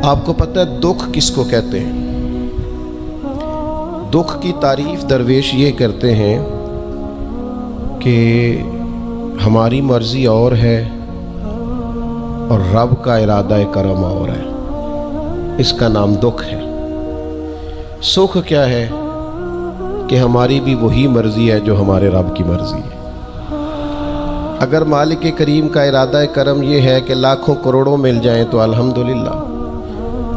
آپ کو پتہ ہے دکھ کس کو کہتے ہیں؟ دکھ کی تعریف درویش یہ کرتے ہیں کہ ہماری مرضی اور ہے اور رب کا ارادہ کرم اور ہے، اس کا نام دکھ ہے۔ سکھ کیا ہے کہ ہماری بھی وہی مرضی ہے جو ہمارے رب کی مرضی ہے۔ اگر مالک کریم کا ارادہ کرم یہ ہے کہ لاکھوں کروڑوں مل جائیں تو الحمدللہ،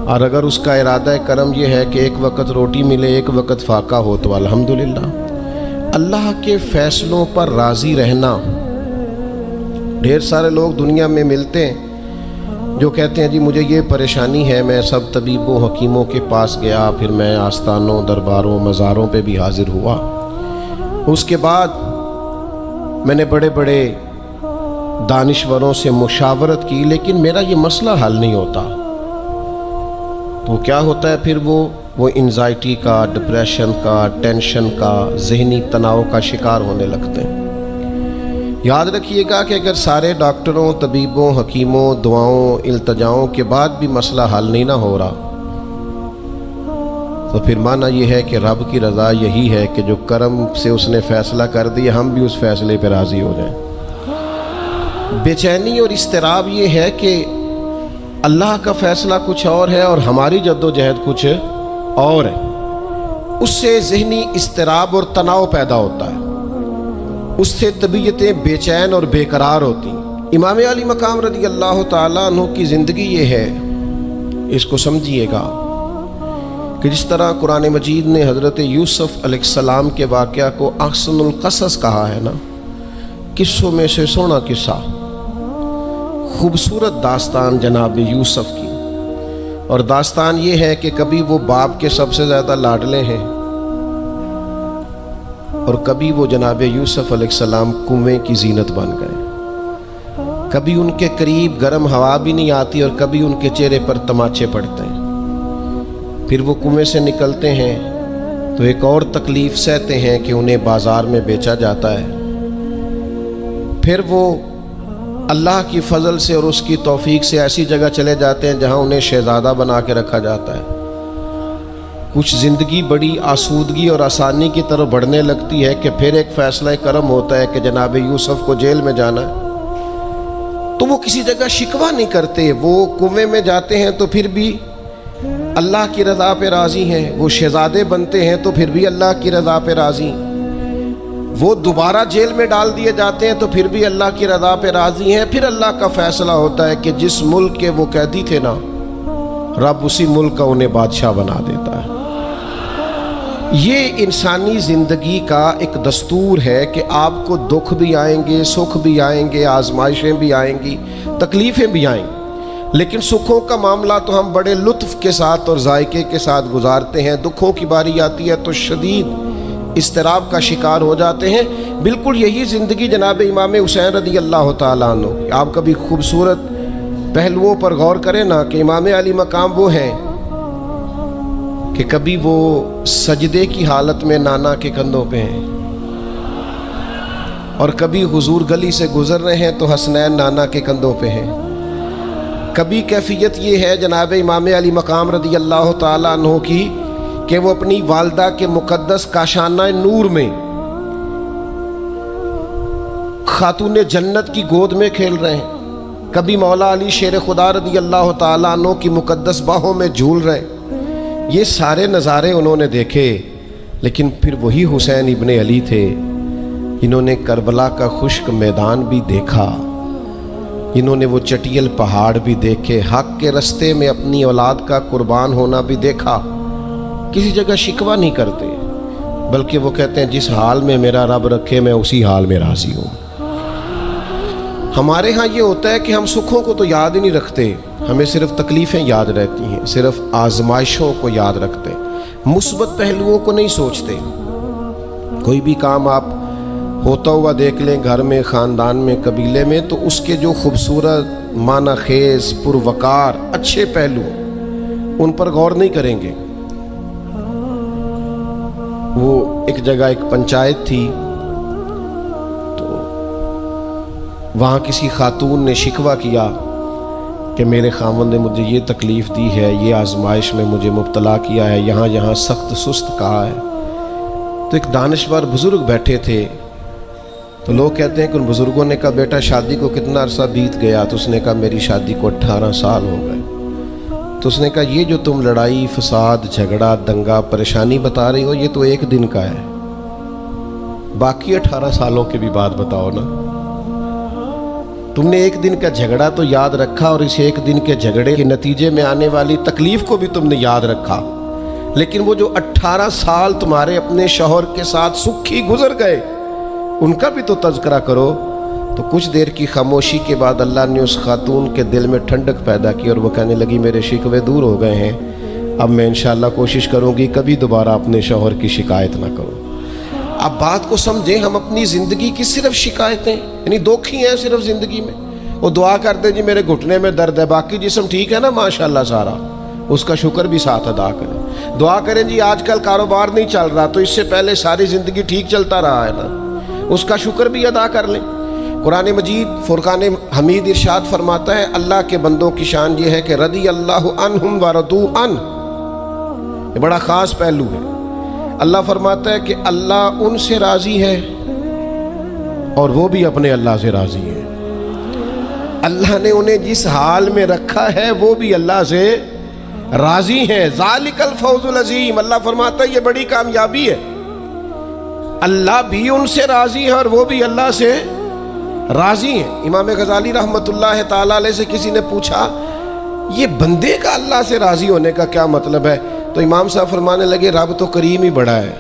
اور اگر اس کا ارادہ کرم یہ ہے کہ ایک وقت روٹی ملے ایک وقت فاقہ ہو تو الحمدللہ۔ اللہ کے فیصلوں پر راضی رہنا۔ ڈھیر سارے لوگ دنیا میں ملتے ہیں جو کہتے ہیں جی مجھے یہ پریشانی ہے، میں سب طبیبوں حکیموں کے پاس گیا، پھر میں آستانوں درباروں مزاروں پہ بھی حاضر ہوا، اس کے بعد میں نے بڑے بڑے دانشوروں سے مشاورت کی، لیکن میرا یہ مسئلہ حل نہیں ہوتا۔ تو کیا ہوتا ہے پھر وہ انزائٹی کا، ڈپریشن کا، ٹینشن کا، ذہنی تناؤ کا شکار ہونے لگتے ہیں۔ یاد رکھیے گا کہ اگر سارے ڈاکٹروں، طبیبوں، حکیموں، دعاؤں، التجاؤں کے بعد بھی مسئلہ حل نہیں نہ ہو رہا، تو پھر معنی یہ ہے کہ رب کی رضا یہی ہے کہ جو کرم سے اس نے فیصلہ کر دیا ہم بھی اس فیصلے پہ راضی ہو جائیں۔ بے چینی اور اضطراب یہ ہے کہ اللہ کا فیصلہ کچھ اور ہے اور ہماری جد و جہد کچھ اور ہے، اس سے ذہنی اضطراب اور تناؤ پیدا ہوتا ہے، اس سے طبیعتیں بے چین اور بے قرار ہوتی ہیں۔ امام علی مقام رضی اللہ تعالیٰ عنہ کی زندگی یہ ہے، اس کو سمجھیے گا کہ جس طرح قرآن مجید نے حضرت یوسف علیہ السلام کے واقعہ کو احسن القصص کہا ہے نا، قصوں میں سے سونا قصہ، خوبصورت داستان جناب یوسف کی، اور داستان یہ ہے کہ کبھی وہ باپ کے سب سے زیادہ لاڈلے ہیں اور کبھی وہ جناب یوسف علیہ السلام کنویں کی زینت بن گئے، کبھی ان کے قریب گرم ہوا بھی نہیں آتی اور کبھی ان کے چہرے پر تماچے پڑتے ہیں۔ پھر وہ کنویں سے نکلتے ہیں تو ایک اور تکلیف سہتے ہیں کہ انہیں بازار میں بیچا جاتا ہے، پھر وہ اللہ کی فضل سے اور اس کی توفیق سے ایسی جگہ چلے جاتے ہیں جہاں انہیں شہزادہ بنا کے رکھا جاتا ہے۔ کچھ زندگی بڑی آسودگی اور آسانی کی طرف بڑھنے لگتی ہے کہ پھر ایک فیصلہ کرم ہوتا ہے کہ جناب یوسف کو جیل میں جانا ہے، تو وہ کسی جگہ شکوہ نہیں کرتے، وہ کنویں میں جاتے ہیں تو پھر بھی اللہ کی رضا پہ راضی ہیں، وہ شہزادے بنتے ہیں تو پھر بھی اللہ کی رضا پہ راضی، وہ دوبارہ جیل میں ڈال دیے جاتے ہیں تو پھر بھی اللہ کی رضا پہ راضی ہیں۔ پھر اللہ کا فیصلہ ہوتا ہے کہ جس ملک کے وہ قیدی تھے نا، رب اسی ملک کا انہیں بادشاہ بنا دیتا ہے۔ یہ انسانی زندگی کا ایک دستور ہے کہ آپ کو دکھ بھی آئیں گے، سکھ بھی آئیں گے، آزمائشیں بھی آئیں گی، تکلیفیں بھی آئیں گی، لیکن سکھوں کا معاملہ تو ہم بڑے لطف کے ساتھ اور ذائقے کے ساتھ گزارتے ہیں، دکھوں کی باری آتی ہے تو شدید اضطراب کا شکار ہو جاتے ہیں۔ بالکل یہی زندگی جناب امام حسین رضی اللہ تعالیٰ عنہ، آپ کبھی خوبصورت پہلوؤں پر غور کریں نا کہ امام علی مقام وہ ہیں کہ کبھی وہ سجدے کی حالت میں نانا کے کندھوں پہ ہیں اور کبھی حضور گلی سے گزر رہے ہیں تو حسنین نانا کے کندھوں پہ ہیں، کبھی کیفیت یہ ہے جناب امام علی مقام رضی اللہ تعالیٰ عنہ کی کہ وہ اپنی والدہ کے مقدس کاشانہ نور میں خاتون جنت کی گود میں کھیل رہے ہیں، کبھی مولا علی شیر خدا رضی اللہ تعالیٰ عنہ کی مقدس باہوں میں جھول رہے ہیں۔ یہ سارے نظارے انہوں نے دیکھے، لیکن پھر وہی حسین ابن علی تھے جنہوں نے کربلا کا خشک میدان بھی دیکھا، جنہوں نے وہ چٹیل پہاڑ بھی دیکھے، حق کے رستے میں اپنی اولاد کا قربان ہونا بھی دیکھا۔ کسی جگہ شکوہ نہیں کرتے، بلکہ وہ کہتے ہیں جس حال میں میرا رب رکھے میں اسی حال میں راضی ہوں۔ ہمارے ہاں یہ ہوتا ہے کہ ہم سکھوں کو تو یاد ہی نہیں رکھتے، ہمیں صرف تکلیفیں یاد رہتی ہیں، صرف آزمائشوں کو یاد رکھتے ہیں، مثبت پہلوؤں کو نہیں سوچتے۔ کوئی بھی کام آپ ہوتا ہوا دیکھ لیں گھر میں، خاندان میں، قبیلے میں، تو اس کے جو خوبصورت، معنی خیز، پروقار، اچھے پہلو، ان پر غور نہیں کریں گے۔ وہ ایک جگہ ایک پنچایت تھی، تو وہاں کسی خاتون نے شکوہ کیا کہ میرے خاوند نے مجھے یہ تکلیف دی ہے، یہ آزمائش میں مجھے مبتلا کیا ہے، یہاں یہاں سخت سست کہا ہے۔ تو ایک دانشور بزرگ بیٹھے تھے، تو لوگ کہتے ہیں کہ ان بزرگوں نے کہا بیٹا شادی کو کتنا عرصہ بیت گیا؟ تو اس نے کہا میری شادی کو 18 سال ہو گئے۔ تو اس نے کہا یہ جو تم لڑائی فساد جھگڑا دنگا پریشانی بتا رہی ہو یہ تو ایک دن کا ہے، باقی 18 سالوں کی بھی بات بتاؤ نا۔ تم نے ایک دن کا جھگڑا تو یاد رکھا، اور اس ایک دن کے جھگڑے کے نتیجے میں آنے والی تکلیف کو بھی تم نے یاد رکھا، لیکن وہ جو 18 سال تمہارے اپنے شوہر کے ساتھ سکھی گزر گئے ان کا بھی تو تذکرہ کرو۔ تو کچھ دیر کی خاموشی کے بعد اللہ نے اس خاتون کے دل میں ٹھنڈک پیدا کی، اور وہ کہنے لگی میرے شکوے دور ہو گئے ہیں، اب میں انشاءاللہ کوشش کروں گی کبھی دوبارہ اپنے شوہر کی شکایت نہ کروں۔ اب بات کو سمجھیں، ہم اپنی زندگی کی صرف شکایتیں یعنی دکھ ہی ہیں صرف زندگی میں، وہ دعا کرتے جی میرے گھٹنے میں درد ہے، باقی جسم ٹھیک ہے نا ماشاءاللہ سارا، اس کا شکر بھی ساتھ ادا کریں۔ دعا کریں جی آج کل کاروبار نہیں چل رہا، تو اس سے پہلے ساری زندگی ٹھیک چلتا رہا ہے نا، اس کا شکر بھی ادا کر لیں۔ قرآن مجید فرقان حمید ارشاد فرماتا ہے اللہ کے بندوں کی شان یہ ہے کہ رضی اللہ عنہم ورضوا عنہ، یہ بڑا خاص پہلو ہے۔ اللہ فرماتا ہے کہ اللہ ان سے راضی ہے اور وہ بھی اپنے اللہ سے راضی ہے۔ اللہ نے انہیں جس حال میں رکھا ہے وہ بھی اللہ سے راضی ہیں۔ ذالک الفوز العظیم، اللہ فرماتا ہے یہ بڑی کامیابی ہے، اللہ بھی ان سے راضی ہے اور وہ بھی اللہ سے راضی ہیں۔ امام غزالی رحمۃ اللہ تعالی علیہ سے کسی نے پوچھا یہ بندے کا اللہ سے راضی ہونے کا کیا مطلب ہے؟ تو امام صاحب فرمانے لگے رب تو کریم ہی بڑا ہے،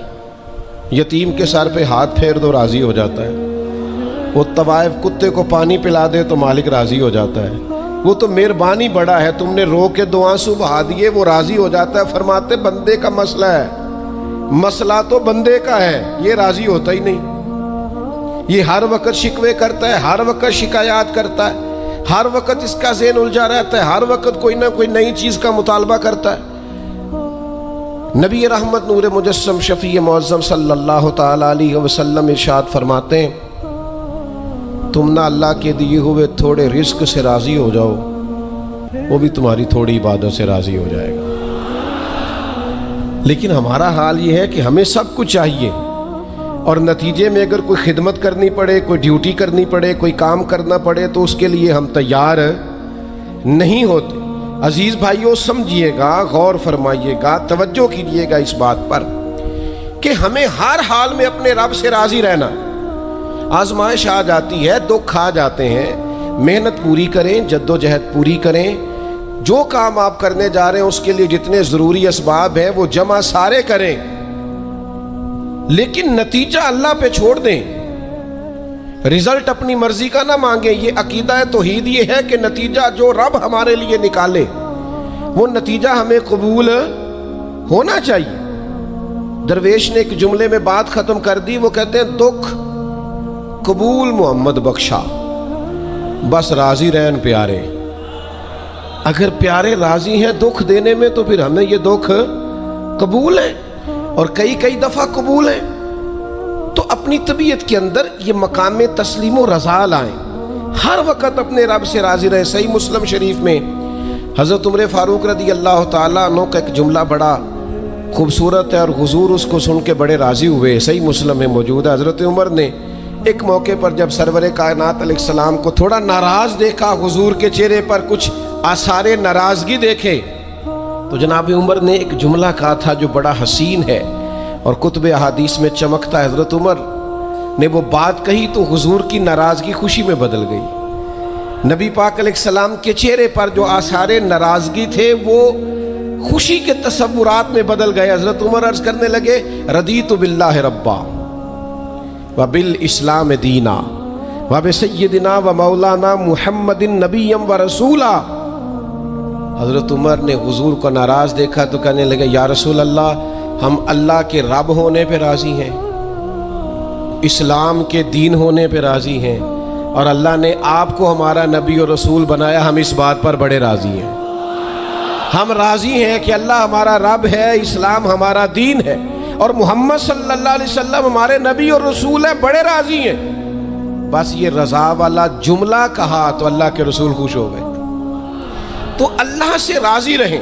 یتیم کے سر پہ ہاتھ پھیر دو راضی ہو جاتا ہے، وہ طوائف کتے کو پانی پلا دے تو مالک راضی ہو جاتا ہے، وہ تو مہربانی بڑا ہے، تم نے رو کے 2 آنسو بہا دیے وہ راضی ہو جاتا ہے۔ فرماتے بندے کا مسئلہ ہے، مسئلہ تو بندے کا ہے، یہ راضی ہوتا ہی نہیں، یہ ہر وقت شکوے کرتا ہے، ہر وقت شکایات کرتا ہے، ہر وقت اس کا ذہن الجھا رہتا ہے، ہر وقت کوئی نہ کوئی نئی چیز کا مطالبہ کرتا ہے۔ نبی رحمت نور مجسم شفیع معظم صلی اللہ تعالی علیہ وسلم ارشاد فرماتے ہیں تم نہ اللہ کے دیے ہوئے تھوڑے رزق سے راضی ہو جاؤ، وہ بھی تمہاری تھوڑی عبادت سے راضی ہو جائے گا۔ لیکن ہمارا حال یہ ہے کہ ہمیں سب کچھ چاہیے، اور نتیجے میں اگر کوئی خدمت کرنی پڑے، کوئی ڈیوٹی کرنی پڑے، کوئی کام کرنا پڑے تو اس کے لیے ہم تیار نہیں ہوتے۔ عزیز بھائیوں سمجھیے گا، غور فرمائیے گا، توجہ کیجیے گا اس بات پر کہ ہمیں ہر حال میں اپنے رب سے راضی رہنا۔ آزمائش آ جاتی ہے، دکھ آ جاتے ہیں، محنت پوری کریں، جد و جہد پوری کریں، جو کام آپ کرنے جا رہے ہیں اس کے لیے جتنے ضروری اسباب ہیں وہ جمع سارے کریں، لیکن نتیجہ اللہ پہ چھوڑ دیں، رزلٹ اپنی مرضی کا نہ مانگیں۔ یہ عقیدہ توحید یہ ہے کہ نتیجہ جو رب ہمارے لیے نکالے وہ نتیجہ ہمیں قبول ہونا چاہیے۔ درویش نے ایک جملے میں بات ختم کر دی، وہ کہتے ہیں دکھ قبول محمد بخشا، بس راضی رہن پیارے۔ اگر پیارے راضی ہیں دکھ دینے میں تو پھر ہمیں یہ دکھ قبول ہے، اور کئی دفعہ قبول ہے۔ تو اپنی طبیعت کے اندر یہ مقام تسلیم و رضا لائیں، ہر وقت اپنے رب سے راضی رہے۔ صحیح مسلم شریف میں حضرت عمر فاروق رضی اللہ تعالیٰ عنہ کا ایک جملہ بڑا خوبصورت ہے، اور حضور اس کو سن کے بڑے راضی ہوئے، صحیح مسلم میں موجود ہے۔ حضرت عمر نے ایک موقع پر جب سرور کائنات علیہ السلام کو تھوڑا ناراض دیکھا، حضور کے چہرے پر کچھ آثار ناراضگی دیکھے، تو جناب عمر نے ایک جملہ کہا تھا جو بڑا حسین ہے اور کتب احادیث میں چمکتا ہے۔ حضرت عمر نے وہ بات کہی تو حضور کی ناراضگی خوشی میں بدل گئی، نبی پاک علیہ السلام کے چہرے پر جو آثار ناراضگی تھے وہ خوشی کے تصورات میں بدل گئے۔ حضرت عمر عرض کرنے لگے رضیت باللہ ربا وبالاسلام دینا وبسیدنا ومولانا محمد نبی ورسولا۔ حضرت عمر نے حضور کو ناراض دیکھا تو کہنے لگے یا رسول اللہ، ہم اللہ کے رب ہونے پہ راضی ہیں، اسلام کے دین ہونے پہ راضی ہیں، اور اللہ نے آپ کو ہمارا نبی اور رسول بنایا، ہم اس بات پر بڑے راضی ہیں۔ ہم راضی ہیں کہ اللہ ہمارا رب ہے، اسلام ہمارا دین ہے، اور محمد صلی اللہ علیہ وسلم ہمارے نبی اور رسول ہیں، بڑے راضی ہیں۔ بس یہ رضا والا جملہ کہا تو اللہ کے رسول خوش ہو گئے۔ تو اللہ سے راضی رہیں،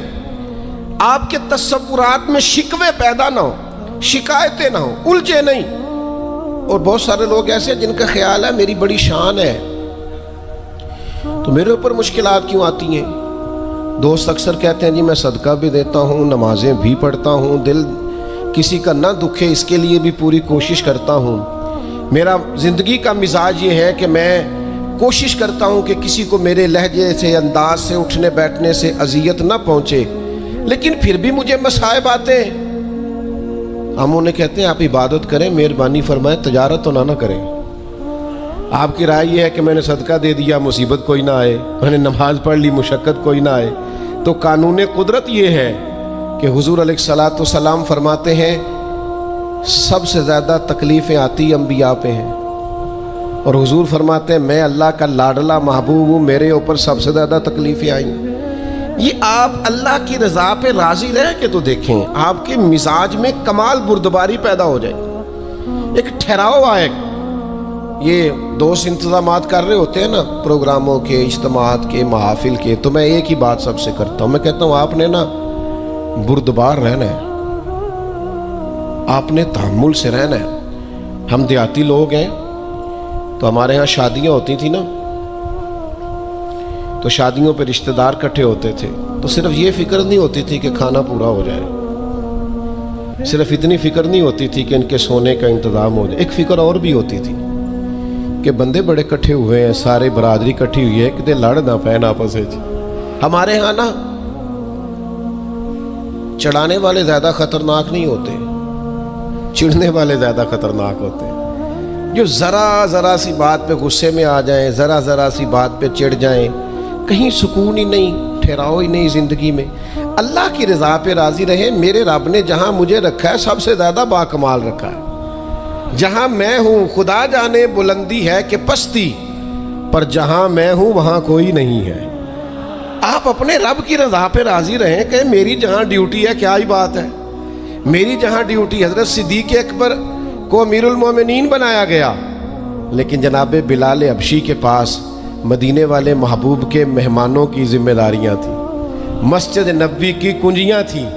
آپ کے تصورات میں شکوے پیدا نہ ہو، شکایتیں نہ ہو، الجھے نہیں۔ اور بہت سارے لوگ ایسے ہیں جن کا خیال ہے میری بڑی شان ہے تو میرے اوپر مشکلات کیوں آتی ہیں۔ دوست اکثر کہتے ہیں جی میں صدقہ بھی دیتا ہوں، نمازیں بھی پڑھتا ہوں، دل کسی کا نہ دکھے اس کے لیے بھی پوری کوشش کرتا ہوں، میرا زندگی کا مزاج یہ ہے کہ میں کوشش کرتا ہوں کہ کسی کو میرے لہجے سے، انداز سے، اٹھنے بیٹھنے سے اذیت نہ پہنچے، لیکن پھر بھی مجھے مصائب آتے ہیں۔ ہم انہیں کہتے ہیں آپ عبادت کریں، مہربانی فرمائیں تجارت تو نہ کریں۔ آپ کی رائے یہ ہے کہ میں نے صدقہ دے دیا مصیبت کوئی نہ آئے، میں نے نماز پڑھ لی مشقت کوئی نہ آئے۔ تو قانون قدرت یہ ہے کہ حضور علیہ الصلاۃ والسلام فرماتے ہیں سب سے زیادہ تکلیفیں آتی انبیاء پہ ہیں، اور حضور فرماتے ہیں میں اللہ کا لاڈلا محبوب ہوں، میرے اوپر سب سے زیادہ تکلیفیں آئیں۔ یہ آپ اللہ کی رضا پہ راضی رہ کے تو دیکھیں، آپ کے مزاج میں کمال بردباری پیدا ہو جائے، ایک ٹھہراؤ آئے۔ یہ دوست انتظامات کر رہے ہوتے ہیں نا پروگراموں کے، اجتماعات کے، محافل کے، تو میں ایک ہی بات سب سے کرتا ہوں، میں کہتا ہوں آپ نے نا بردبار رہنا ہے، آپ نے تحمل سے رہنا ہے۔ ہم دیہاتی لوگ ہیں تو ہمارے ہاں شادیاں ہوتی تھیں نا، تو شادیوں پہ رشتہ دار کٹھے ہوتے تھے، تو صرف یہ فکر نہیں ہوتی تھی کہ کھانا پورا ہو جائے، صرف اتنی فکر نہیں ہوتی تھی کہ ان کے سونے کا انتظام ہو جائے، ایک فکر اور بھی ہوتی تھی کہ بندے بڑے کٹھے ہوئے ہیں، سارے برادری کٹھی ہوئی ہے، کتے لڑ نہ پین آپس میں۔ ہمارے ہاں نا چڑھانے والے زیادہ خطرناک نہیں ہوتے، چڑھنے والے زیادہ خطرناک ہوتے ہیں، جو ذرا سی بات پہ غصے میں آ جائیں، ذرا سی بات پہ چڑھ جائیں، کہیں سکون ہی نہیں، ٹھہراؤ ہی نہیں زندگی میں۔ اللہ کی رضا پہ راضی رہے، میرے رب نے جہاں مجھے رکھا ہے سب سے زیادہ باکمال رکھا ہے۔ جہاں میں ہوں خدا جانے بلندی ہے کہ پستی، پر جہاں میں ہوں وہاں کوئی نہیں ہے۔ آپ اپنے رب کی رضا پہ راضی رہیں کہ میری جہاں ڈیوٹی ہے، کیا ہی بات ہے، میری جہاں ڈیوٹی، حضرت صدیق اکبر کو امیر المومنین بنایا گیا، لیکن جناب بلال حبشی کے پاس مدینے والے محبوب کے مہمانوں کی ذمہ داریاں تھیں، مسجد نبوی کی کنجیاں تھیں۔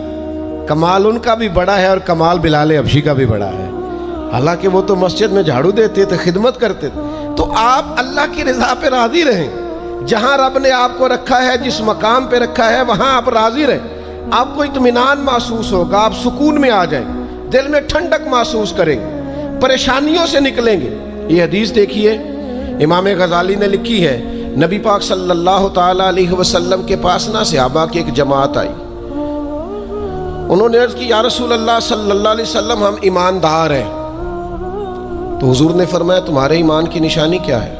کمال ان کا بھی بڑا ہے اور کمال بلال حبشی کا بھی بڑا ہے، حالانکہ وہ تو مسجد میں جھاڑو دیتے تھے، خدمت کرتے تھے۔ تو آپ اللہ کی رضا پہ راضی رہیں، جہاں رب نے آپ کو رکھا ہے، جس مقام پہ رکھا ہے وہاں آپ راضی رہیں، آپ کو اطمینان محسوس ہوگا، آپ سکون میں آ جائیں گے، دل میں ٹھنڈک محسوس کریں گے، پریشانیوں سے نکلیں گے۔ یہ حدیث دیکھیے امام غزالی نے لکھی ہے، نبی پاک صلی اللہ تعالیٰ علیہ وسلم کے پاس نا صحابہ کی ایک جماعت آئی، انہوں نے عرض کی یا رسول اللہ صلی اللہ علیہ وسلم ہم ایماندار ہیں۔ تو حضور نے فرمایا تمہارے ایمان کی نشانی کیا ہے؟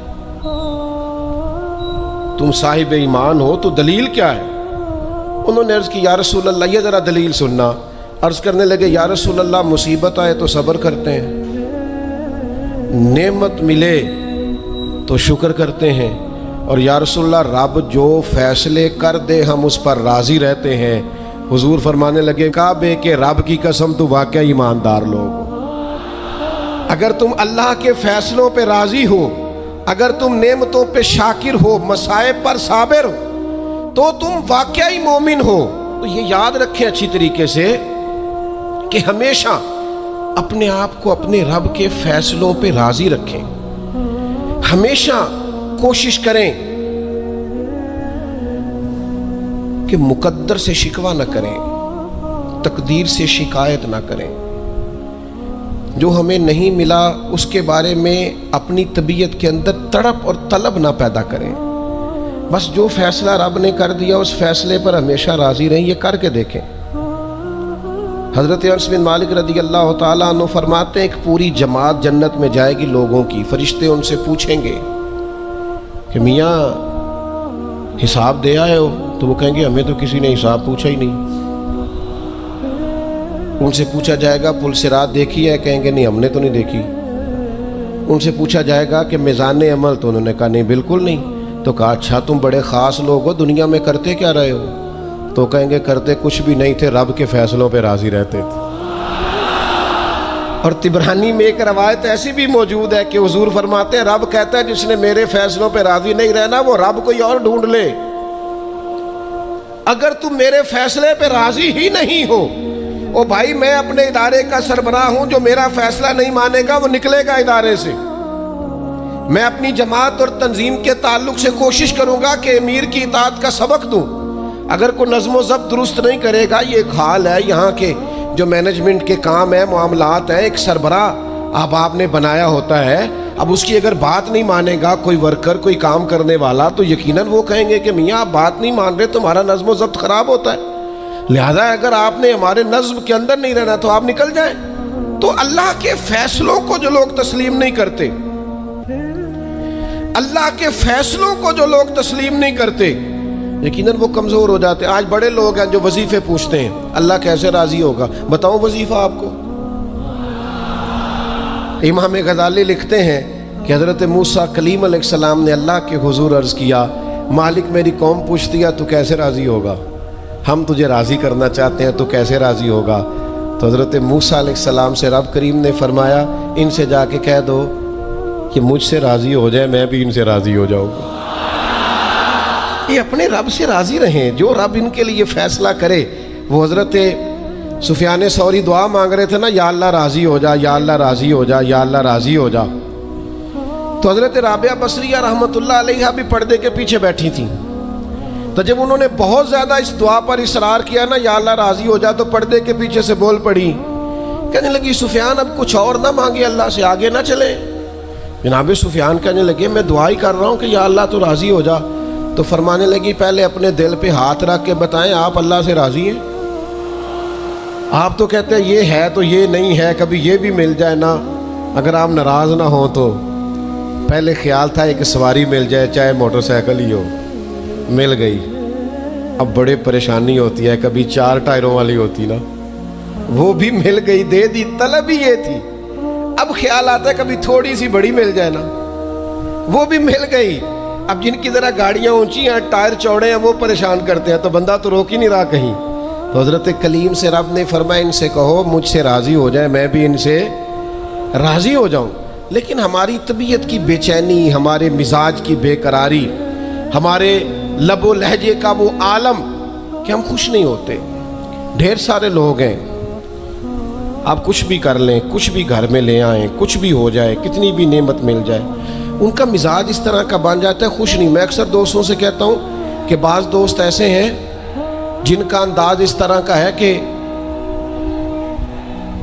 تم صاحب ایمان ہو تو دلیل کیا ہے؟ انہوں نے عرض کی یا رسول اللہ یہ ذرا دلیل سننا۔ عرض کرنے لگے یا رسول اللہ مصیبت آئے تو صبر کرتے ہیں، نعمت ملے تو شکر کرتے ہیں، اور یا رسول اللہ رب جو فیصلے کر دے ہم اس پر راضی رہتے ہیں۔ حضور فرمانے لگے کعبے کے رب کی قسم تو واقعی ایماندار لوگ ہو، اگر تم اللہ کے فیصلوں پہ راضی ہو، اگر تم نعمتوں پہ شاکر ہو، مصائب پر صابر ہو، تو تم واقعی مومن ہو۔ تو یہ یاد رکھیں اچھی طریقے سے کہ ہمیشہ اپنے آپ کو اپنے رب کے فیصلوں پہ راضی رکھیں، ہمیشہ کوشش کریں کہ مقدر سے شکوہ نہ کریں، تقدیر سے شکایت نہ کریں، جو ہمیں نہیں ملا اس کے بارے میں اپنی طبیعت کے اندر تڑپ اور طلب نہ پیدا کریں، بس جو فیصلہ رب نے کر دیا اس فیصلے پر ہمیشہ راضی رہیں۔ یہ کر کے دیکھیں۔ حضرت انس بن مالک رضی اللہ تعالیٰ عنہ فرماتے ہیں ایک پوری جماعت جنت میں جائے گی لوگوں کی، فرشتے ان سے پوچھیں گے کہ میاں حساب دے آئے ہو؟ تو وہ کہیں گے ہمیں تو کسی نے حساب پوچھا ہی نہیں۔ ان سے پوچھا جائے گا پل صراط دیکھی ہے؟ کہیں گے نہیں ہم نے تو نہیں دیکھی۔ ان سے پوچھا جائے گا کہ میزان عمل؟ تو انہوں نے کہا نہیں بالکل نہیں۔ تو کہا اچھا تم بڑے خاص لوگ ہو، دنیا میں کرتے کیا رہے ہو؟ تو کہیں گے کرتے کچھ بھی نہیں تھے، رب کے فیصلوں پہ راضی رہتے تھے۔ اور طبرانی میں ایک روایت ایسی بھی موجود ہے کہ حضور فرماتے ہیں رب کہتا ہے جس نے میرے فیصلوں پہ راضی نہیں رہنا وہ رب کوئی اور ڈھونڈ لے۔ اگر تم میرے فیصلے پہ راضی ہی نہیں ہو، او بھائی میں اپنے ادارے کا سربراہ ہوں، جو میرا فیصلہ نہیں مانے گا وہ نکلے گا ادارے سے۔ میں اپنی جماعت اور تنظیم کے تعلق سے کوشش کروں گا کہ امیر کی اطاعت کا سبق دوں۔ اگر کوئی نظم و ضبط درست نہیں کرے گا، یہ ایک حال ہے یہاں کے جو مینجمنٹ کے کام ہیں، معاملات ہیں، ایک سربراہ آپ نے بنایا ہوتا ہے، اب اس کی اگر بات نہیں مانے گا کوئی ورکر، کوئی کام کرنے والا، تو یقیناً وہ کہیں گے کہ میاں آپ بات نہیں مان رہے، تمہارا نظم و ضبط خراب ہوتا ہے، لہذا اگر آپ نے ہمارے نظم کے اندر نہیں رہنا تو آپ نکل جائیں۔ تو اللہ کے فیصلوں کو جو لوگ تسلیم نہیں کرتے، اللہ کے فیصلوں کو جو لوگ تسلیم نہیں کرتے، یقیناً وہ کمزور ہو جاتے ہیں۔ آج بڑے لوگ ہیں جو وظیفے پوچھتے ہیں، اللہ کیسے راضی ہوگا؟ بتاؤں وظیفہ آپ کو؟ امام غزالی لکھتے ہیں کہ حضرت موسیٰ کلیم علیہ السلام نے اللہ کے حضور عرض کیا، مالک میری قوم پوچھتی ہے تو کیسے راضی ہوگا؟ ہم تجھے راضی کرنا چاہتے ہیں تو کیسے راضی ہوگا؟ تو حضرت موسیٰ علیہ السلام سے رب کریم نے فرمایا، ان سے جا کے کہہ دو کہ مجھ سے راضی ہو جائے، میں بھی ان سے راضی ہو جاؤں گا۔ یہ اپنے رب سے راضی رہیں، جو رب ان کے لیے فیصلہ کرے۔ وہ حضرت سفیان ثوری دعا مانگ رہے تھے نا، یا اللہ راضی ہو جا، یا اللہ راضی ہو جا، یا اللہ راضی ہو جا۔ تو حضرت رابعہ بصریہ رحمۃ اللہ علیہا بھی پردے کے پیچھے بیٹھی تھیں، تو جب انہوں نے بہت زیادہ اس دعا پر اصرار کیا نا، یا اللہ راضی ہو جا، تو پردے کے پیچھے سے بول پڑی، کہنے لگی سفیان اب کچھ اور نہ مانگے، اللہ سے آگے نہ چلے۔ جناب سفیان کہنے لگے میں دعا ہی کر رہا ہوں کہ یا اللہ تو راضی ہو جا۔ تو فرمانے لگی پہلے اپنے دل پہ ہاتھ رکھ کے بتائیں آپ اللہ سے راضی ہیں؟ آپ تو کہتے ہیں یہ ہے تو یہ نہیں ہے، کبھی یہ بھی مل جائے نا، اگر آپ ناراض نہ ہوں تو۔ پہلے خیال تھا ایک سواری مل جائے، چاہے موٹر سائیکل ہی ہو، مل گئی، اب بڑے پریشانی ہوتی ہے، کبھی 4 ٹائروں والی ہوتی نا، وہ بھی مل گئی، دے دی، طلب ہی یہ تھی۔ اب خیال آتا ہے کبھی تھوڑی سی بڑی مل جائے نا، وہ بھی مل گئی۔ اب جن کی ذرا گاڑیاں اونچی ہیں، ٹائر چوڑے ہیں، وہ پریشان کرتے ہیں، تو بندہ تو روک ہی نہیں رہا کہیں۔ تو حضرت کلیم سے رب نے فرمایا ان سے کہو مجھ سے راضی ہو جائے، میں بھی ان سے راضی ہو جاؤں۔ لیکن ہماری طبیعت کی بے چینی، ہمارے مزاج کی بے قراری، ہمارے لب و لہجے کا وہ عالم کہ ہم خوش نہیں ہوتے۔ ڈھیر سارے لوگ ہیں، آپ کچھ بھی کر لیں، کچھ بھی گھر میں لے آئیں، کچھ بھی ہو جائے، کتنی بھی نعمت مل جائے، ان کا مزاج اس طرح کا بن جاتا ہے، خوش نہیں۔ میں اکثر دوستوں سے کہتا ہوں کہ بعض دوست ایسے ہیں جن کا انداز اس طرح کا ہے کہ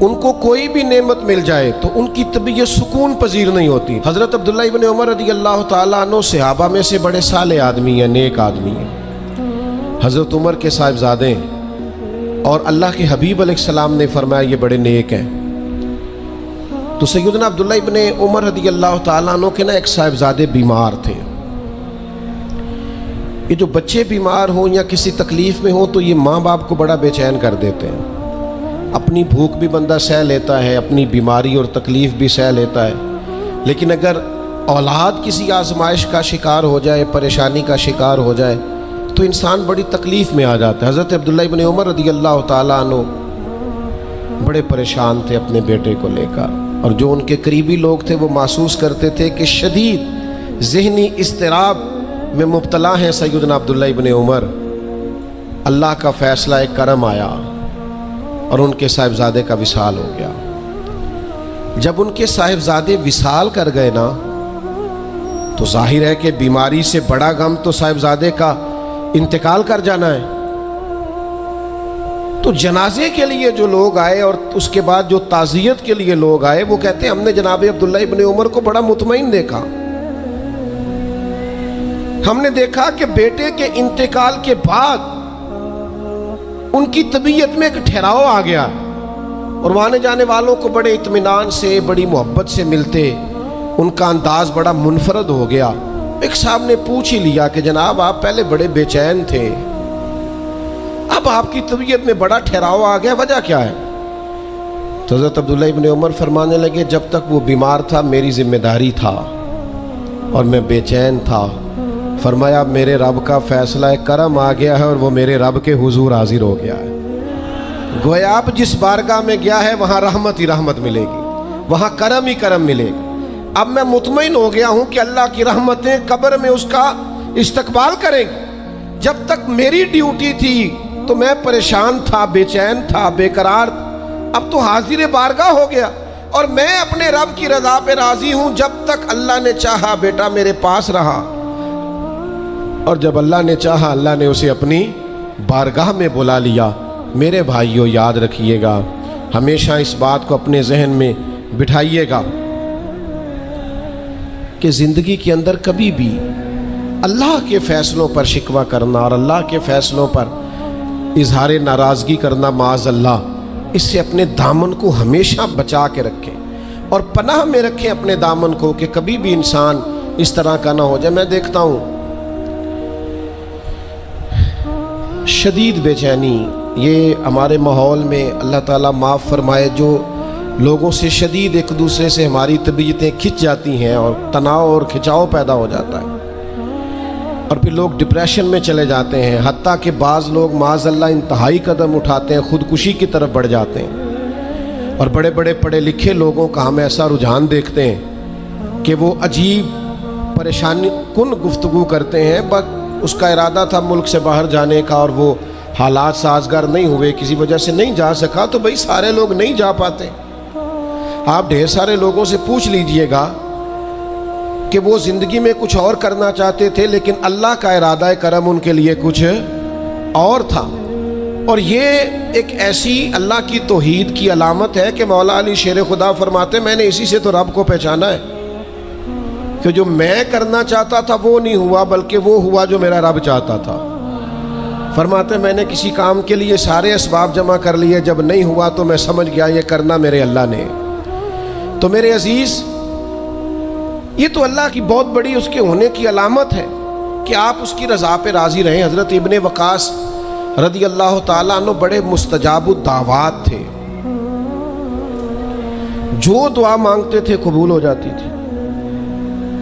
ان کو کوئی بھی نعمت مل جائے تو ان کی طبیعت سکون پذیر نہیں ہوتی۔ حضرت عبداللہ ابن عمر رضی اللہ تعالیٰ عنہ صحابہ میں سے بڑے صالح آدمی ہیں، نیک آدمی ہیں، حضرت عمر کے صاحبزادے ہیں، اور اللہ کے حبیب علیہ السلام نے فرمایا یہ بڑے نیک ہیں۔ تو سیدنا عبداللہ ابن عمر رضی اللہ تعالیٰ عنہ کے نا ایک صاحبزادے بیمار تھے۔ یہ جو بچے بیمار ہوں یا کسی تکلیف میں ہوں تو یہ ماں باپ کو بڑا بے چین کر دیتے ہیں۔ اپنی بھوک بھی بندہ سہ لیتا ہے، اپنی بیماری اور تکلیف بھی سہ لیتا ہے، لیکن اگر اولاد کسی آزمائش کا شکار ہو جائے، پریشانی کا شکار ہو جائے تو انسان بڑی تکلیف میں آ جاتا ہے۔ حضرت عبداللہ ابن عمر رضی اللہ تعالیٰ عنہ بڑے پریشان تھے اپنے بیٹے کو لے کر، اور جو ان کے قریبی لوگ تھے وہ محسوس کرتے تھے کہ شدید ذہنی اضطراب میں مبتلا ہیں سیدنا عبداللہ ابن عمر۔ اللہ کا فیصلہ ایک کرم آیا اور ان کے صاحبزادے کا وصال ہو گیا۔ جب ان کے صاحبزادے وصال کر گئے نا تو ظاہر ہے کہ بیماری سے بڑا غم تو صاحبزادے کا انتقال کر جانا ہے۔ تو جنازے کے لیے جو لوگ آئے اور اس کے بعد جو تعزیت کے لیے لوگ آئے، وہ کہتے ہیں ہم نے جناب عبداللہ ابن عمر کو بڑا مطمئن دیکھا، ہم نے دیکھا کہ بیٹے کے انتقال کے بعد ان کی طبیعت میں ایک ٹھہراؤ آ گیا، اور وہاں آنے جانے والوں کو بڑے اطمینان سے، بڑی محبت سے ملتے، ان کا انداز بڑا منفرد ہو گیا۔ ایک صاحب نے پوچھ ہی لیا کہ جناب آپ پہلے بڑے بے چین تھے، اب آپ کی طبیعت میں بڑا ٹھہراؤ آ گیا، وجہ کیا ہے؟ تو حضرت عبداللہ ابن عمر فرمانے لگے جب تک وہ بیمار تھا میری ذمہ داری تھا اور میں بے چین تھا۔ فرمایا میرے رب کا فیصلہ کرم آ گیا ہے اور وہ میرے رب کے حضور حاضر ہو گیا ہے۔ گویا اب جس بارگاہ میں گیا ہے وہاں رحمت ہی رحمت ملے گی، وہاں کرم ہی کرم ملے گا۔ اب میں مطمئن ہو گیا ہوں کہ اللہ کی رحمتیں قبر میں اس کا استقبال کریں گی، جب تک میری ڈیوٹی تھی تو میں پریشان تھا، بے چین تھا، بے قرار، اب تو حاضر بارگاہ ہو گیا اور میں اپنے رب کی رضا پہ راضی ہوں۔ جب تک اللہ نے چاہا بیٹا میرے پاس رہا، اور جب اللہ نے چاہا اللہ نے اسے اپنی بارگاہ میں بلا لیا۔ میرے بھائیوں یاد رکھیے گا، ہمیشہ اس بات کو اپنے ذہن میں بٹھائیے گا کہ زندگی کے اندر کبھی بھی اللہ کے فیصلوں پر شکوہ کرنا اور اللہ کے فیصلوں پر اظہار ناراضگی کرنا معاذ اللہ، اس سے اپنے دامن کو ہمیشہ بچا کے رکھیں اور پناہ میں رکھیں اپنے دامن کو کہ کبھی بھی انسان اس طرح کا نہ ہو جائے۔ میں دیکھتا ہوں شدید بے چینی یہ ہمارے ماحول میں، اللہ تعالیٰ معاف فرمائے، جو لوگوں سے شدید ایک دوسرے سے ہماری طبیعتیں کھنچ جاتی ہیں اور تناؤ اور کھچاؤ پیدا ہو جاتا ہے، اور پھر لوگ ڈپریشن میں چلے جاتے ہیں، حتیٰ کہ بعض لوگ معاذ اللہ انتہائی قدم اٹھاتے ہیں، خودکشی کی طرف بڑھ جاتے ہیں۔ اور بڑے بڑے پڑھے لکھے لوگوں کا ہم ایسا رجحان دیکھتے ہیں کہ وہ عجیب پریشانی کن گفتگو کرتے ہیں، بس اس کا ارادہ تھا ملک سے باہر جانے کا اور وہ حالات سازگار نہیں ہوئے، کسی وجہ سے نہیں جا سکا، تو بھئی سارے لوگ نہیں جا پاتے۔ آپ ڈھیر سارے لوگوں سے پوچھ لیجئے گا کہ وہ زندگی میں کچھ اور کرنا چاہتے تھے، لیکن اللہ کا ارادہ کرم ان کے لیے کچھ اور تھا۔ اور یہ ایک ایسی اللہ کی توحید کی علامت ہے کہ مولا علی شیر خدا فرماتے میں نے اسی سے تو رب کو پہچانا ہے کہ جو میں کرنا چاہتا تھا وہ نہیں ہوا، بلکہ وہ ہوا جو میرا رب چاہتا تھا۔ فرماتے میں نے کسی کام کے لیے سارے اسباب جمع کر لیے، جب نہیں ہوا تو میں سمجھ گیا یہ کرنا میرے اللہ نے۔ تو میرے عزیز، یہ تو اللہ کی بہت بڑی اس کے ہونے کی علامت ہے کہ آپ اس کی رضا پہ راضی رہیں۔ حضرت ابن وقاص رضی اللہ تعالیٰ عنہ بڑے مستجاب الدعوات تھے، جو دعا مانگتے تھے قبول ہو جاتی تھی،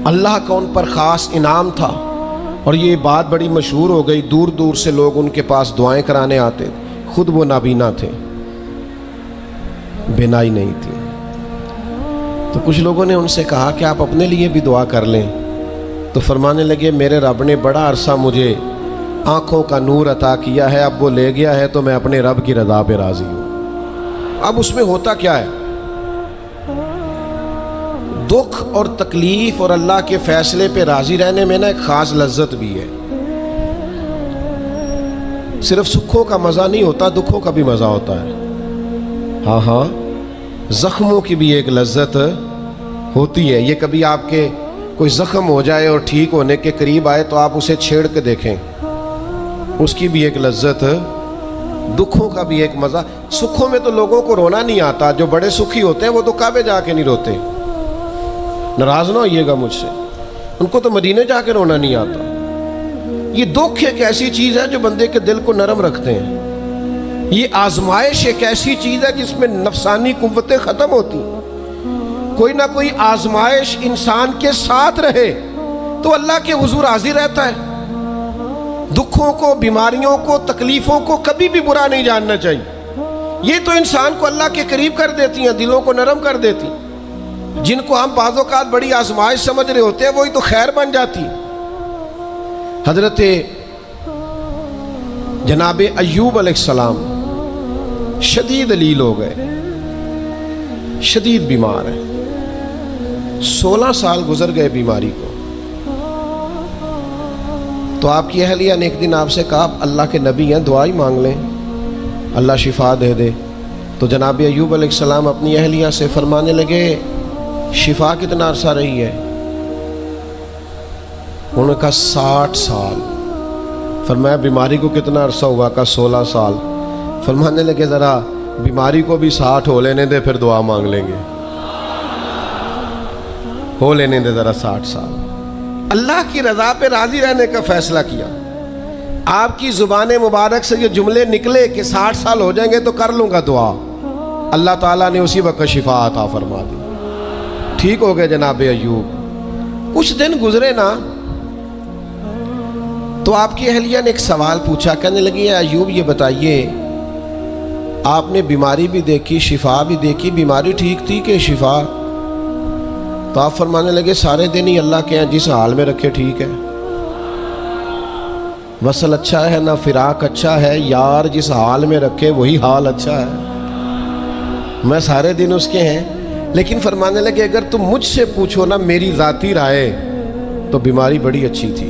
اللہ کا ان پر خاص انعام تھا۔ اور یہ بات بڑی مشہور ہو گئی، دور دور سے لوگ ان کے پاس دعائیں کرانے آتے تھے، خود وہ نابینا تھے، بینائی نہیں تھی۔ تو کچھ لوگوں نے ان سے کہا کہ آپ اپنے لیے بھی دعا کر لیں، تو فرمانے لگے میرے رب نے بڑا عرصہ مجھے آنکھوں کا نور عطا کیا ہے، اب وہ لے گیا ہے تو میں اپنے رب کی رضا پہ راضی ہوں۔ اب اس میں ہوتا کیا ہے؟ دکھ اور تکلیف اور اللہ کے فیصلے پہ راضی رہنے میں نا ایک خاص لذت بھی ہے۔ صرف سکھوں کا مزہ نہیں ہوتا، دکھوں کا بھی مزہ ہوتا ہے۔ ہاں ہاں، زخموں کی بھی ایک لذت ہوتی ہے۔ یہ کبھی آپ کے کوئی زخم ہو جائے اور ٹھیک ہونے کے قریب آئے تو آپ اسے چھیڑ کے دیکھیں، اس کی بھی ایک لذت، دکھوں کا بھی ایک مزہ۔ سکھوں میں تو لوگوں کو رونا نہیں آتا، جو بڑے سکھی ہوتے ہیں وہ تو کعبے جا کے نہیں روتے، ناراض نہ ہوئیے گا مجھ سے، ان کو تو مدینے جا کے رونا نہیں آتا۔ یہ دکھ ایک ایسی چیز ہے جو بندے کے دل کو نرم رکھتے ہیں۔ یہ آزمائش ایک ایسی چیز ہے جس میں نفسانی قوتیں ختم ہوتی ہیں۔ کوئی نہ کوئی آزمائش انسان کے ساتھ رہے تو اللہ کے حضور حاضر رہتا ہے۔ دکھوں کو، بیماریوں کو، تکلیفوں کو کبھی بھی برا نہیں جاننا چاہیے۔ یہ تو انسان کو اللہ کے قریب کر دیتی ہیں، دلوں کو نرم کر دیتی ہیں۔ جن کو ہم بعض اوقات بڑی آزمائش سمجھ رہے ہوتے ہیں وہی تو خیر بن جاتی۔ حضرت جناب ایوب علیہ السلام شدید علیل ہو گئے، شدید بیمار ہیں، 16 سال گزر گئے بیماری کو۔ تو آپ کی اہلیہ نے ایک دن آپ سے کہا اللہ کے نبی ہیں، دعا ہی مانگ لیں، اللہ شفا دے دے۔ تو جناب ایوب علیہ السلام اپنی اہلیہ سے فرمانے لگے شفا کتنا عرصہ رہی ہے؟ انہوں نے کہا 60 سال۔ فرمایا بیماری کو کتنا عرصہ ہوا؟ کہا 16 سال۔ فرمانے لگے ذرا بیماری کو بھی 60 ہو لینے دے، پھر دعا مانگ لیں گے، ہو لینے دے ذرا 60 سال۔ اللہ کی رضا پہ راضی رہنے کا فیصلہ کیا۔ آپ کی زبان مبارک سے یہ جملے نکلے کہ 60 سال ہو جائیں گے تو کر لوں گا دعا، اللہ تعالیٰ نے اسی وقت شفا عطا فرما دی، ٹھیک ہو گئے جناب ایوب۔ کچھ دن گزرے نا تو آپ کی اہلیہ نے ایک سوال پوچھا، کہنے لگی ایوب یہ بتائیے آپ نے بیماری بھی دیکھی، شفا بھی دیکھی، بیماری ٹھیک تھی کہ شفا؟ تو آپ فرمانے لگے سارے دن ہی اللہ کے ہیں، جس حال میں رکھے ٹھیک ہے۔ وصل اچھا ہے نہ فراق اچھا ہے، یار جس حال میں رکھے وہی حال اچھا ہے۔ میں سارے دن اس کے ہیں، لیکن فرمانے لگے اگر تم مجھ سے پوچھو نا میری ذاتی رائے تو بیماری بڑی اچھی تھی۔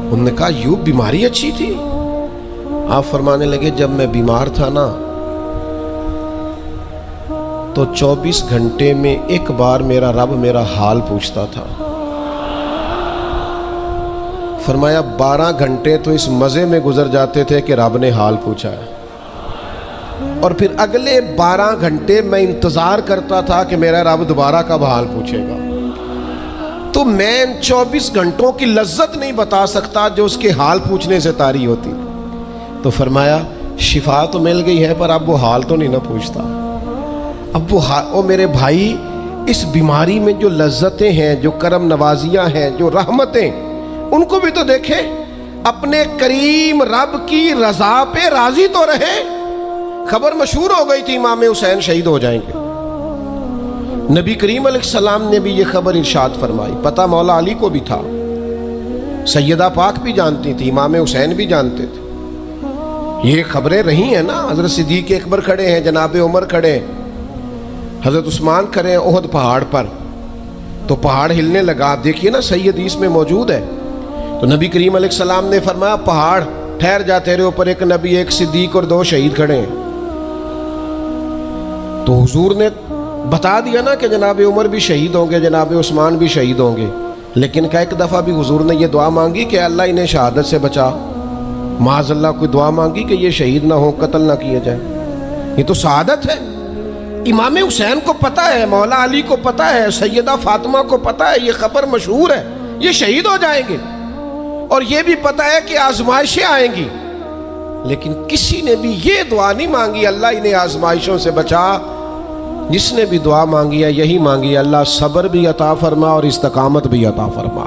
انہوں نے کہا یوں بیماری اچھی تھی؟ آپ فرمانے لگے جب میں بیمار تھا نا تو 24 گھنٹے میں ایک بار میرا رب میرا حال پوچھتا تھا۔ فرمایا 12 گھنٹے تو اس مزے میں گزر جاتے تھے کہ رب نے حال پوچھا ہے، اور پھر اگلے 12 گھنٹے میں انتظار کرتا تھا کہ میرا رب دوبارہ کب حال پوچھے گا۔ تو میں ان 24 گھنٹوں کی لذت نہیں بتا سکتا جو اس کے حال پوچھنے سے طاری ہوتی۔ تو فرمایا شفا تو مل گئی ہے پر اب وہ حال تو نہیں نہ پوچھتا۔ اب وہ میرے بھائی اس بیماری میں جو لذتیں ہیں، جو کرم نوازیاں ہیں، جو رحمتیں، ان کو بھی تو دیکھیں۔ اپنے کریم رب کی رضا پہ راضی تو رہے۔ خبر مشہور ہو گئی تھی امام حسین شہید ہو جائیں گے۔ نبی کریم علیہ السلام نے بھی یہ خبر ارشاد فرمائی، پتہ مولا علی کو بھی تھا، سیدہ پاک بھی جانتی تھی، امام حسین بھی جانتے تھے۔ یہ خبریں رہی ہیں نا، حضرت صدیق اکبر کھڑے ہیں، جناب عمر کھڑے ہیں، حضرت عثمان کھڑے ہیں احد پہاڑ پر، تو پہاڑ ہلنے لگا۔ آپ دیکھیے نا صحیح حدیث میں موجود ہے۔ تو نبی کریم علیہ السلام نے فرمایا پہاڑ ٹھہر جا، تیرے اوپر ایک نبی، ایک صدیق اور 2 شہید کھڑے ہیں۔ تو حضور نے بتا دیا نا کہ جناب عمر بھی شہید ہوں گے، جناب عثمان بھی شہید ہوں گے، لیکن کیا ایک دفعہ بھی حضور نے یہ دعا مانگی کہ اللہ انہیں شہادت سے بچا؟ معاذ اللہ کوئی دعا مانگی کہ یہ شہید نہ ہو، قتل نہ کیے جائیں؟ یہ تو شہادت ہے۔ امام حسین کو پتہ ہے، مولا علی کو پتہ ہے، سیدہ فاطمہ کو پتہ ہے، یہ خبر مشہور ہے، یہ شہید ہو جائیں گے، اور یہ بھی پتہ ہے کہ آزمائشیں آئیں گی، لیکن کسی نے بھی یہ دعا نہیں مانگی اللہ انہیں آزمائشوں سے بچا۔ جس نے بھی دعا مانگی ہے یہی مانگی، اللہ صبر بھی عطا فرما اور استقامت بھی عطا فرما۔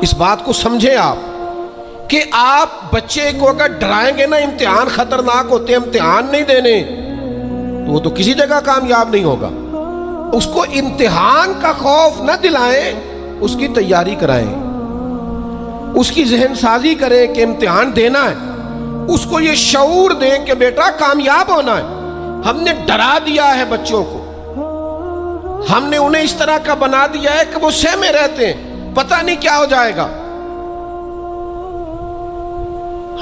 اس بات کو سمجھیں آپ کہ آپ بچے کو اگر ڈرائیں گے نا امتحان خطرناک ہوتے ہیں، امتحان نہیں دینے، تو وہ تو کسی جگہ کامیاب نہیں ہوگا۔ اس کو امتحان کا خوف نہ دلائیں، اس کی تیاری کرائیں، اس کی ذہن سازی کریں کہ امتحان دینا ہے، اس کو یہ شعور دیں کہ بیٹا کامیاب ہونا ہے۔ ہم نے ڈرا دیا ہے بچوں کو، ہم نے انہیں اس طرح کا بنا دیا ہے کہ وہ سہمے رہتے ہیں، پتہ نہیں کیا ہو جائے گا۔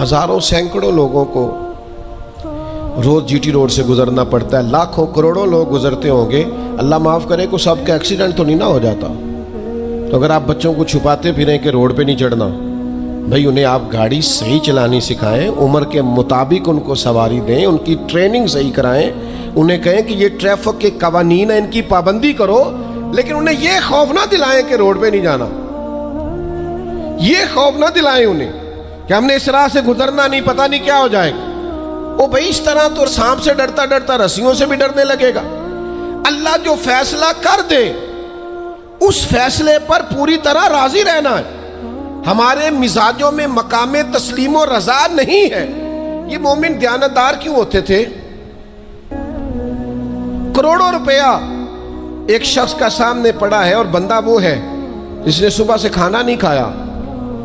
ہزاروں سینکڑوں لوگوں کو روز جی ٹی روڈ سے گزرنا پڑتا ہے، لاکھوں کروڑوں لوگ گزرتے ہوں گے، اللہ معاف کرے کو سب کا ایکسیڈنٹ تو نہیں نہ ہو جاتا۔ تو اگر آپ بچوں کو چھپاتے پھریں کہ روڈ پہ نہیں چڑھنا، بھائی انہیں آپ گاڑی صحیح چلانی سکھائیں، عمر کے مطابق ان کو سواری دیں، ان کی ٹریننگ صحیح کرائیں، انہیں کہیں کہ یہ ٹریفک کے قوانین ہیں ان کی پابندی کرو، لیکن انہیں یہ خوف نہ دلائیں کہ روڈ پہ نہیں جانا، یہ خوف نہ دلائیں انہیں کہ ہم نے اس راہ سے گزرنا نہیں، پتہ نہیں کیا ہو جائے گا۔ وہ بھائی اس طرح تو سانپ سے ڈرتا ڈرتا رسیوں سے بھی ڈرنے لگے گا۔ اللہ جو فیصلہ کر دے اس فیصلے پر پوری طرح راضی رہنا ہے۔ ہمارے مزاجوں میں مقام تسلیم و رضا نہیں ہے۔ یہ مومن دیانتدار کیوں ہوتے تھے؟ کروڑوں روپیہ ایک شخص کا سامنے پڑا ہے اور بندہ وہ ہے جس نے صبح سے کھانا نہیں کھایا،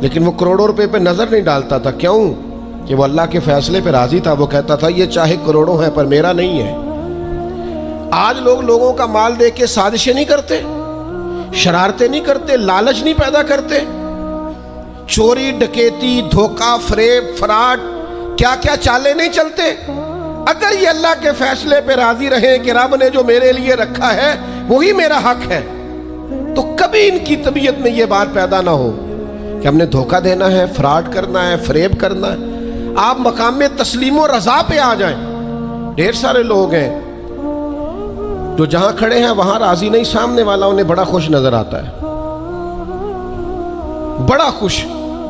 لیکن وہ کروڑوں روپے پہ نظر نہیں ڈالتا تھا۔ کیوں؟ کہ وہ اللہ کے فیصلے پہ راضی تھا۔ وہ کہتا تھا یہ چاہے کروڑوں ہیں پر میرا نہیں ہے۔ آج لوگ لوگوں کا مال دے کے سازشیں نہیں کرتے، شرارتیں نہیں کرتے، لالچ نہیں پیدا کرتے، چوری ڈکیتی دھوکہ فریب فراڈ کیا کیا چالیں نہیں چلتے۔ اگر یہ اللہ کے فیصلے پہ راضی رہے کہ رب نے جو میرے لیے رکھا ہے وہی میرا حق ہے، تو کبھی ان کی طبیعت میں یہ بات پیدا نہ ہو کہ ہم نے دھوکہ دینا ہے، فراڈ کرنا ہے، فریب کرنا ہے۔ آپ مقام میں تسلیم و رضا پہ آ جائیں۔ ڈھیر سارے لوگ ہیں جو جہاں کھڑے ہیں وہاں راضی نہیں، سامنے والا انہیں بڑا خوش نظر آتا ہے، بڑا خوش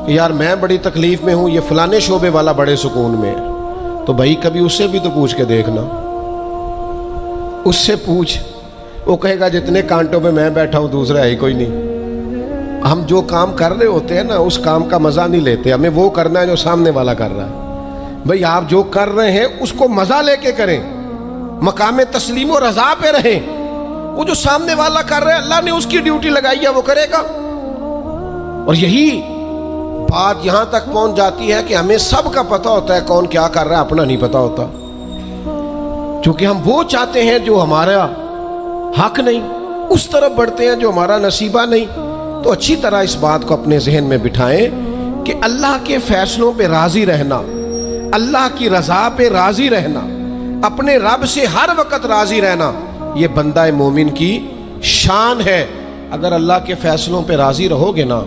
کہ یار میں بڑی تکلیف میں ہوں، یہ فلانے شعبے والا بڑے سکون میں ہے۔ تو بھائی کبھی اس سے بھی تو پوچھ کے دیکھنا، اس سے پوچھ، وہ کہے گا جتنے کانٹوں پہ میں بیٹھا ہوں دوسرا ہے ہی کوئی نہیں۔ ہم جو کام کر رہے ہوتے ہیں نا اس کام کا مزہ نہیں لیتے، ہمیں وہ کرنا ہے جو سامنے والا کر رہا ہے۔ بھائی آپ جو کر رہے ہیں اس کو مزہ لے کے کریں، مقام تسلیم و رضا پہ رہیں۔ وہ جو سامنے والا کر رہا ہے اللہ نے اس کی ڈیوٹی لگائی ہے وہ کرے گا۔ اور یہی بات یہاں تک پہنچ جاتی ہے کہ ہمیں سب کا پتہ ہوتا ہے کون کیا کر رہا ہے، اپنا نہیں پتہ ہوتا، کیونکہ ہم وہ چاہتے ہیں جو ہمارا حق نہیں، اس طرف بڑھتے ہیں جو ہمارا نصیبہ نہیں۔ تو اچھی طرح اس بات کو اپنے ذہن میں بٹھائیں کہ اللہ کے فیصلوں پہ راضی رہنا، اللہ کی رضا پہ راضی رہنا، اپنے رب سے ہر وقت راضی رہنا، یہ بندہ مومن کی شان ہے۔ اگر اللہ کے فیصلوں پہ راضی رہو گے نا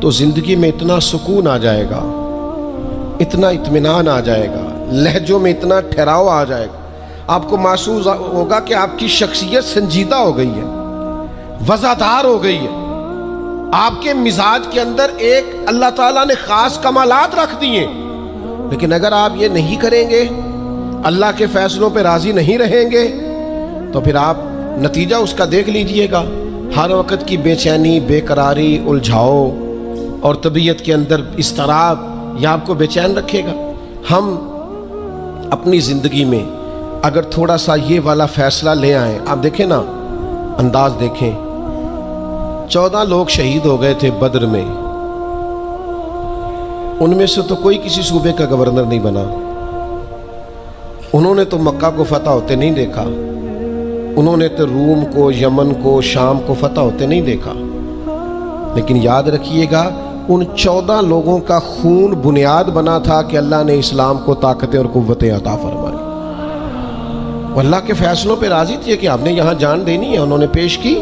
تو زندگی میں اتنا سکون آ جائے گا، اتنا اطمینان آ جائے گا، لہجوں میں اتنا ٹھہراؤ آ جائے گا، آپ کو محسوس ہوگا کہ آپ کی شخصیت سنجیدہ ہو گئی ہے، وزادار ہو گئی ہے، آپ کے مزاج کے اندر ایک اللہ تعالیٰ نے خاص کمالات رکھ دیے۔ لیکن اگر آپ یہ نہیں کریں گے، اللہ کے فیصلوں پہ راضی نہیں رہیں گے، تو پھر آپ نتیجہ اس کا دیکھ لیجئے گا، ہر وقت کی بے چینی، بے قراری، الجھاؤ اور طبیعت کے اندر اضطراب، یہ آپ کو بے چین رکھے گا۔ ہم اپنی زندگی میں اگر تھوڑا سا یہ والا فیصلہ لے آئیں، آپ دیکھیں نا، انداز دیکھیں، 14 لوگ شہید ہو گئے تھے بدر میں، ان میں سے تو کوئی کسی صوبے کا گورنر نہیں بنا، انہوں نے تو مکہ کو فتح ہوتے نہیں دیکھا، انہوں نے تو روم کو، یمن کو، شام کو فتح ہوتے نہیں دیکھا۔ لیکن یاد رکھیے گا، ان 14 لوگوں کا خون بنیاد بنا تھا کہ اللہ نے اسلام کو طاقتیں اور قوتیں عطا فرمائی۔ وہ اللہ کے فیصلوں پہ راضی تھے کہ آپ نے یہاں جان دینی ہے، انہوں نے پیش کی۔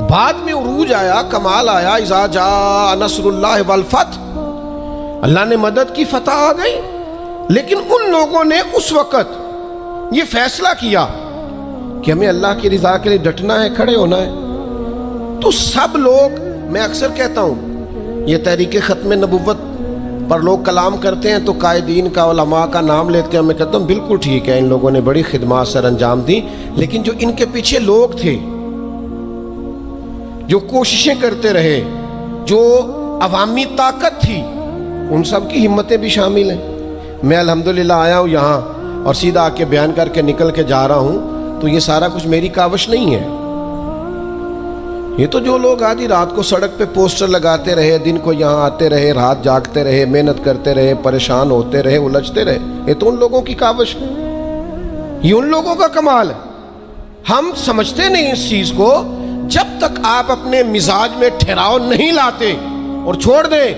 بعد میں عروج آیا، کمال آیا، اذا جاء نصر اللہ والفتح، اللہ نے مدد کی، فتح آ گئی۔ لیکن ان لوگوں نے اس وقت یہ فیصلہ کیا کہ ہمیں اللہ کی رضا کے لیے ڈٹنا ہے، کھڑے ہونا ہے۔ تو سب لوگ، میں اکثر کہتا ہوں، یہ تحریک ختم نبوت پر لوگ کلام کرتے ہیں تو قائدین کا، علماء کا نام لیتے ہیں، میں کہتا ہوں بالکل ٹھیک ہے، ان لوگوں نے بڑی خدمات سر انجام دی، لیکن جو ان کے پیچھے لوگ تھے، جو کوششیں کرتے رہے، جو عوامی طاقت تھی، ان سب کی ہمتیں بھی شامل ہیں۔ میں الحمدللہ آیا ہوں یہاں اور سیدھا آ کے بیان کر کے نکل کے جا رہا ہوں، تو یہ سارا کچھ میری کاوش نہیں ہے، یہ تو جو لوگ آدھی رات کو سڑک پہ پوسٹر لگاتے رہے، دن کو یہاں آتے رہے، رات جاگتے رہے، محنت کرتے رہے، پریشان ہوتے رہے، الجھتے رہے، یہ تو ان لوگوں کی کاوش ہے، یہ ان لوگوں کا کمال ہے۔ ہم سمجھتے نہیں اس چیز کو، جب تک آپ اپنے مزاج میں ٹھہراؤ نہیں لاتے اور چھوڑ دیں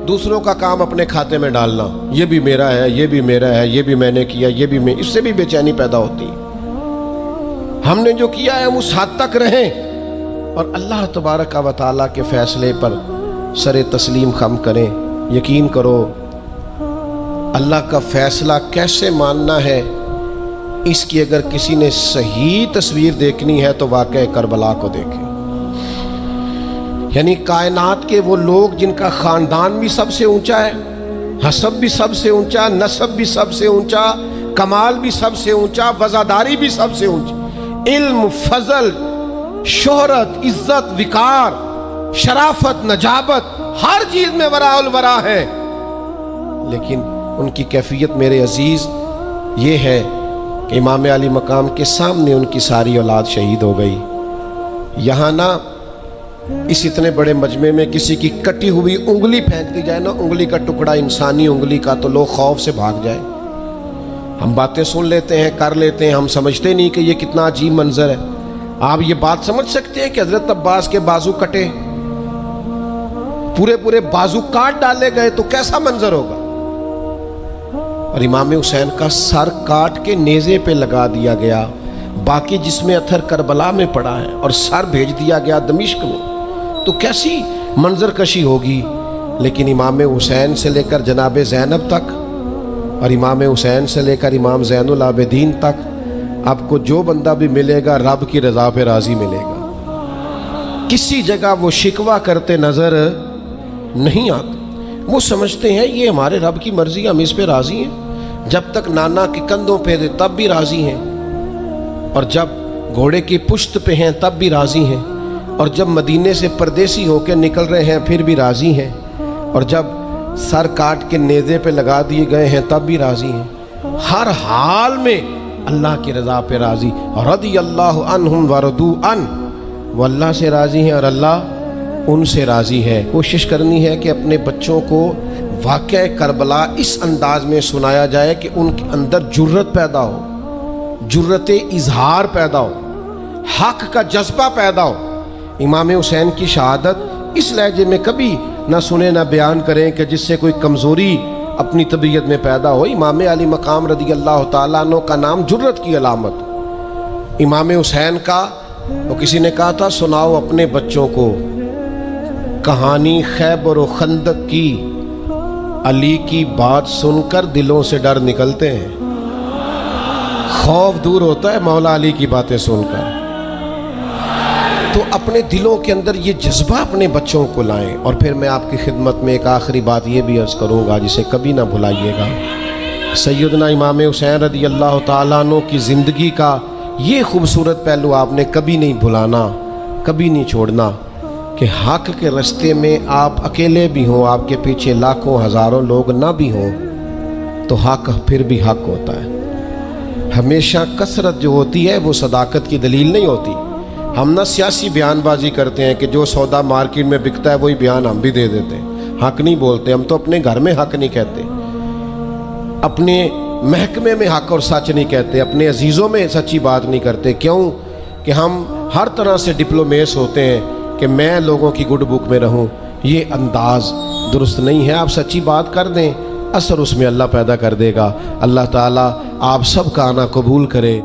دوسروں کا کام اپنے کھاتے میں ڈالنا، یہ بھی میرا ہے، یہ بھی میرا ہے، یہ بھی میں نے کیا، یہ بھی میں، اس سے بھی بے چینی پیدا ہوتی ہے۔ ہم نے جو کیا ہے ہم اس حد تک رہیں اور اللہ تبارک و تعالیٰ کے فیصلے پر سر تسلیم خم کریں۔ یقین کرو، اللہ کا فیصلہ کیسے ماننا ہے، اس کی اگر کسی نے صحیح تصویر دیکھنی ہے تو واقعہ کربلا کو دیکھیں۔ یعنی کائنات کے وہ لوگ جن کا خاندان بھی سب سے اونچا ہے، حسب بھی سب سے اونچا، نسب بھی سب سے اونچا، کمال بھی سب سے اونچا، وزاداری بھی سب سے اونچی، علم، فضل، شہرت، عزت، وقار، شرافت، نجابت، ہر چیز میں وراء الورا ہے، لیکن ان کی کیفیت میرے عزیز یہ ہے کہ امام علی مقام کے سامنے ان کی ساری اولاد شہید ہو گئی۔ یہاں نہ اس اتنے بڑے مجمع میں کسی کی کٹی ہوئی انگلی پھینک دی جائے نا، انگلی کا ٹکڑا، انسانی انگلی کا، تو لوگ خوف سے بھاگ جائے۔ ہم باتیں سن لیتے ہیں، کر لیتے ہیں، ہم سمجھتے نہیں کہ یہ کتنا عجیب منظر ہے۔ آپ یہ بات سمجھ سکتے ہیں کہ حضرت عباس کے بازو کٹے، پورے بازو کاٹ ڈالے گئے تو کیسا منظر ہوگا؟ اور امام حسین کا سر کاٹ کے نیزے پہ لگا دیا گیا، باقی جسم اتھر کربلا میں پڑا ہے، اور سر بھیج دیا گیا دمشق میں، تو کیسی منظر کشی ہوگی۔ لیکن امام حسین سے لے کر جناب زینب تک، اور امام حسین سے لے کر امام زین العابدین تک، آپ کو جو بندہ بھی ملے گا رب کی رضا پہ راضی ملے گا، کسی جگہ وہ شکوہ کرتے نظر نہیں آتے۔ وہ سمجھتے ہیں یہ ہمارے رب کی مرضی، ہم اس پہ راضی ہیں، جب تک نانا کے کندھوں پہ تھے تب بھی راضی ہیں، اور جب گھوڑے کی پشت پہ ہیں تب بھی راضی ہیں، اور جب مدینے سے پردیسی ہو کے نکل رہے ہیں پھر بھی راضی ہیں، اور جب سر کاٹ کے نیزے پہ لگا دیے گئے ہیں تب بھی راضی ہیں۔ ہر حال میں اللہ کی رضا پہ راضی، رضی اللہ عنہم ورضوا عنہ، وہ اللہ سے راضی ہیں اور اللہ ان سے راضی ہے۔ کوشش کرنی ہے کہ اپنے بچوں کو واقعہ کربلا اس انداز میں سنایا جائے کہ ان کے اندر جرت پیدا ہو، جرت اظہار پیدا ہو، حق کا جذبہ پیدا ہو۔ امام حسین کی شہادت اس لہجے میں کبھی نہ سنیں نہ بیان کریں کہ جس سے کوئی کمزوری اپنی طبیعت میں پیدا ہو۔ امام علی مقام رضی اللہ تعالیٰ عنہ کا نام جرت کی علامت۔ امام حسین کا وہ کسی نے کہا تھا سناؤ اپنے بچوں کو کہانی خیبر و خندق کی، علی کی بات سن کر دلوں سے ڈر نکلتے ہیں۔ خوف دور ہوتا ہے مولا علی کی باتیں سن کر۔ تو اپنے دلوں کے اندر یہ جذبہ اپنے بچوں کو لائیں۔ اور پھر میں آپ کی خدمت میں ایک آخری بات یہ بھی عرض کروں گا جسے کبھی نہ بھلائیے گا۔ سیدنا امام حسین رضی اللہ تعالیٰ عنہ کی زندگی کا یہ خوبصورت پہلو آپ نے کبھی نہیں بھلانا، کبھی نہیں چھوڑنا کہ حق کے راستے میں آپ اکیلے بھی ہوں، آپ کے پیچھے لاکھوں ہزاروں لوگ نہ بھی ہوں تو حق پھر بھی حق ہوتا ہے۔ ہمیشہ کثرت جو ہوتی ہے وہ صداقت کی دلیل نہیں ہوتی۔ ہم نہ سیاسی بیان بازی کرتے ہیں کہ جو سودا مارکیٹ میں بکتا ہے وہی بیان ہم بھی دے دیتے ہیں، حق نہیں بولتے۔ ہم تو اپنے گھر میں حق نہیں کہتے، اپنے محکمے میں حق اور سچ نہیں کہتے، اپنے عزیزوں میں سچی بات نہیں کرتے۔ کیوں کہ ہم ہر طرح سے ڈپلومیس ہوتے ہیں کہ میں لوگوں کی گڈ بک میں رہوں۔ یہ انداز درست نہیں ہے۔ آپ سچی بات کر دیں، اثر اس میں اللہ پیدا کر دے گا۔ اللہ تعالیٰ آپ سب کا آنا قبول کرے۔